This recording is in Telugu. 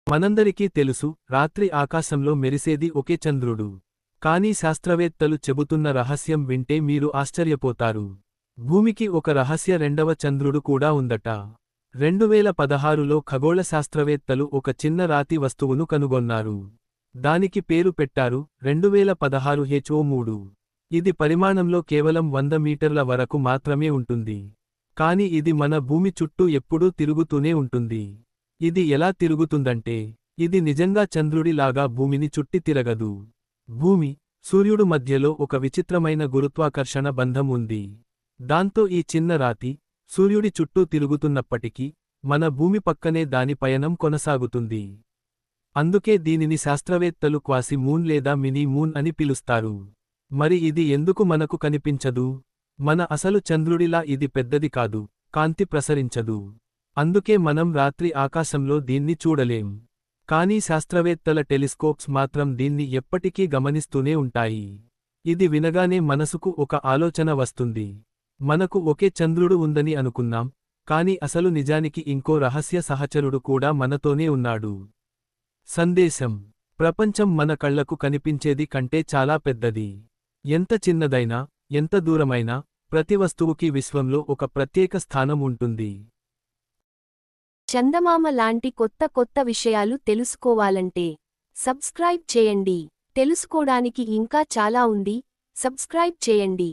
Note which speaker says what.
Speaker 1: మనందరికీ తెలుసు, రాత్రి ఆకాశంలో మెరిసేది ఒకే చంద్రుడు. కానీ శాస్త్రవేత్తలు చెబుతున్న రహస్యం వింటే మీరు ఆశ్చర్యపోతారు. భూమికి ఒక రహస్య రెండవ చంద్రుడు కూడా ఉందట. 2016లో ఖగోళ శాస్త్రవేత్తలు ఒక చిన్న రాతి వస్తువును కనుగొన్నారు. దానికి పేరు పెట్టారు 2016 HO3. ఇది పరిమాణంలో కేవలం 100 మీటర్ల వరకు మాత్రమే ఉంటుంది. కాని ఇది మన భూమి చుట్టూ ఎప్పుడూ తిరుగుతూనే ఉంటుంది. ఇది ఎలా తిరుగుతుందంటే, ఇది నిజంగా చంద్రుడి లాగా భూమిని చుట్టి తిరగదు. భూమి, సూర్యుడు మధ్యలో ఒక విచిత్రమైన గురుత్వాకర్షణ బంధం ఉంది. దాంతో ఈ చిన్న రాతి, సూర్యుడి చుట్టూ తిరుగుతున్నప్పటికీ, మన భూమి పక్కనే దాని పయనం కొనసాగుతుంది. అందుకే దీనిని శాస్త్రవేత్తలు క్వాసి మూన్ లేదా మినీ మూన్ అని పిలుస్తారు. మరి ఇది ఎందుకు మనకు కనిపించదు? మన అసలు చంద్రుడిలా ఇది పెద్దది కాదు, కాంతి ప్రసరించదు. అందుకే మనం రాత్రి ఆకాశంలో దీన్ని చూడలేం. కానీ శాస్త్రవేత్తల టెలిస్కోప్స్ మాత్రం దీన్ని ఎప్పటికీ గమనిస్తూనే ఉంటాయి. ఇది వినగానే మనసుకు ఒక ఆలోచన వస్తుంది. మనకు ఒకే చంద్రుడు ఉందని అనుకున్నాం, కాని అసలు నిజానికి ఇంకో రహస్య సహచరుడు కూడా మనతోనే ఉన్నాడు. సందేశం: ప్రపంచం మన కళ్లకు కనిపించేది కంటే చాలా పెద్దది. ఎంత చిన్నదైనా, ఎంత దూరమైనా, ప్రతి వస్తువుకి విశ్వంలో ఒక ప్రత్యేక స్థానం ఉంటుంది.
Speaker 2: చందమామ లాంటి కొత్త కొత్త విషయాలు తెలుసుకోవాలంటే సబ్స్క్రైబ్ చేయండి. తెలుసుకోడానికి ఇంకా చాలా ఉంది, సబ్స్క్రైబ్ చేయండి.